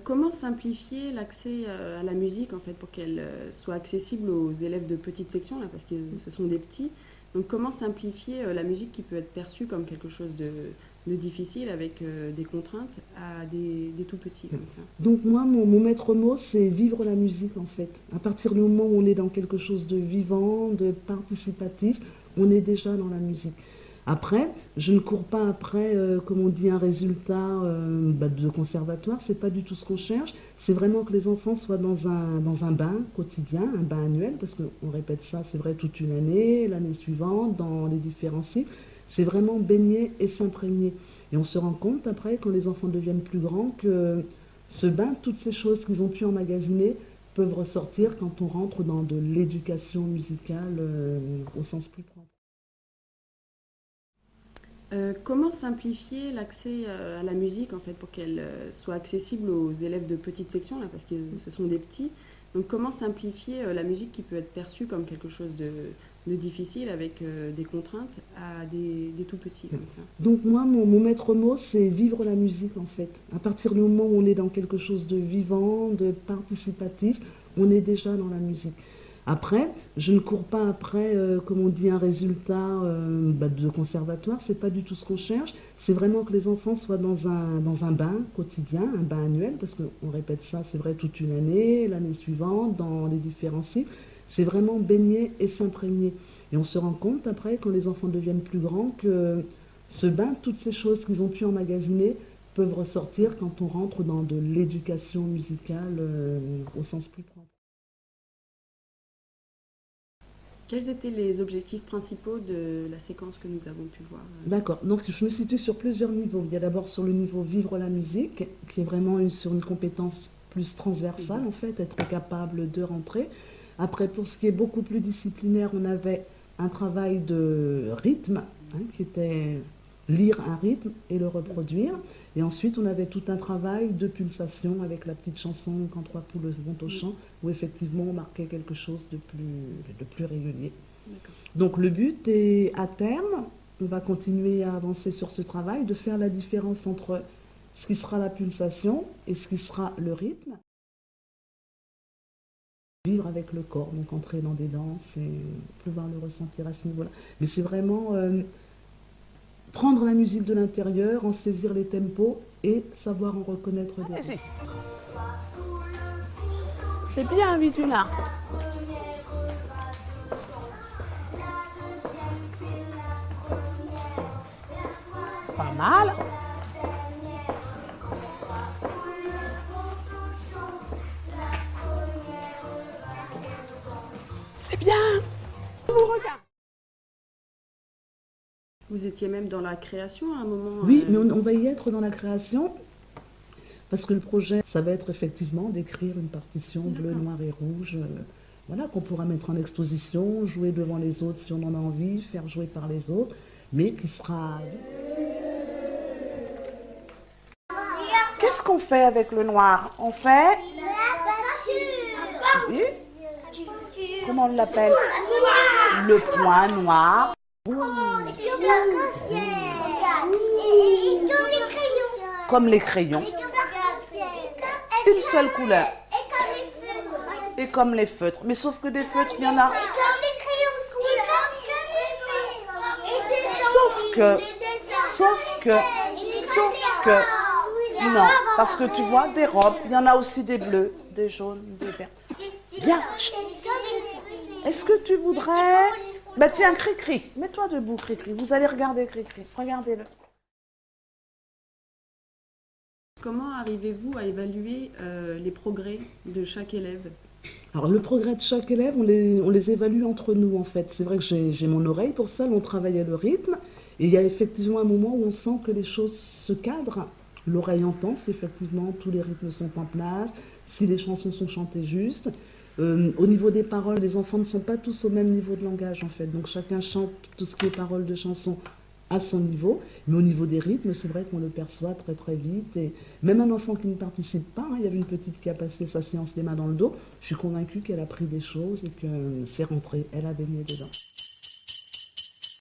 Comment simplifier l'accès à la musique en fait pour qu'elle soit accessible aux élèves de petite section là, parce que ce sont des petits. Donc comment simplifier la musique qui peut être perçue comme quelque chose de difficile avec des contraintes à des tout petits comme ça. Donc moi, mon maître mot, c'est vivre la musique en fait. À partir du moment où on est dans quelque chose de vivant, de participatif, on est déjà dans la musique. Après, je ne cours pas après, comme on dit, un résultat de conservatoire. C'est pas du tout ce qu'on cherche. C'est vraiment que les enfants soient dans un bain quotidien, un bain annuel, parce qu'on répète ça, c'est vrai, toute une année, l'année suivante, dans les différents cycles. C'est vraiment baigner et s'imprégner. Et on se rend compte après, quand les enfants deviennent plus grands, que ce bain, toutes ces choses qu'ils ont pu emmagasiner, peuvent ressortir quand on rentre dans de l'éducation musicale au sens plus propre. Comment simplifier l'accès à la musique en fait pour qu'elle soit accessible aux élèves de petite section là, parce que ce sont des petits. Donc comment simplifier la musique qui peut être perçue comme quelque chose de difficile avec des contraintes à des tout petits comme ça. Donc moi, mon maître mot, c'est vivre la musique en fait. À partir du moment où on est dans quelque chose de vivant, de participatif, on est déjà dans la musique. Après, je ne cours pas après, comme on dit, un résultat de conservatoire. C'est pas du tout ce qu'on cherche. C'est vraiment que les enfants soient dans un bain quotidien, un bain annuel, parce qu'on répète ça, c'est vrai, toute une année, l'année suivante, dans les différents cycles. C'est vraiment baigner et s'imprégner. Et on se rend compte après, quand les enfants deviennent plus grands, que ce bain, toutes ces choses qu'ils ont pu emmagasiner, peuvent ressortir quand on rentre dans de l'éducation musicale au sens plus propre. Quels étaient les objectifs principaux de la séquence que nous avons pu voir? D'accord, donc je me situe sur plusieurs niveaux. Il y a d'abord sur le niveau vivre la musique, qui est vraiment sur une compétence plus transversale en fait, être capable de rentrer. Après, pour ce qui est beaucoup plus disciplinaire, on avait un travail de rythme, qui était lire un rythme et le reproduire. Et ensuite, on avait tout un travail de pulsation avec la petite chanson Quand trois poules vont au champ, où effectivement on marquait quelque chose de plus régulier. D'accord. Donc le but est à terme, on va continuer à avancer sur ce travail, de faire la différence entre ce qui sera la pulsation et ce qui sera le rythme. Vivre avec le corps, donc entrer dans des danses et pouvoir le ressentir à ce niveau-là. Mais c'est vraiment prendre la musique de l'intérieur, en saisir les tempos et savoir en reconnaître des rythmes. C'est bien, Vitula. Pas mal. C'est bien. Vous regardez. Vous étiez même dans la création à un moment. Oui, mais on va y être dans la création, parce que le projet, ça va être effectivement d'écrire une partition bleu, noir et rouge, voilà, qu'on pourra mettre en exposition, jouer devant les autres si on en a envie, faire jouer par les autres, mais qui sera... Qu'est-ce qu'on fait avec le noir? On fait... Oui. Comment on l'appelle? Le point noir. Comme les crayons. Une seule couleur. Et comme les feutres. Mais sauf que des feutres, il y en a. Sauf que, non. Parce que tu vois, des robes, il y en a aussi des bleus, des jaunes, des verts. Bien. Est-ce que tu voudrais... Bah tiens, Cricri, mets-toi debout, Cricri. Vous allez regarder Cricri. Regardez-le. Comment arrivez-vous à évaluer les progrès de chaque élève? Alors le progrès de chaque élève, on les évalue entre nous en fait. C'est vrai que j'ai mon oreille pour ça, on travaillait le rythme. Et il y a effectivement un moment où on sent que les choses se cadrent. L'oreille entend si effectivement tous les rythmes sont en place, si les chansons sont chantées juste. Au niveau des paroles, les enfants ne sont pas tous au même niveau de langage en fait. Donc chacun chante tout ce qui est paroles de chansons à son niveau. Mais au niveau des rythmes, c'est vrai qu'on le perçoit très très vite. Et même un enfant qui ne participe pas, il y avait une petite qui a passé sa séance les mains dans le dos, je suis convaincue qu'elle a pris des choses et que c'est rentré, elle a baigné dedans.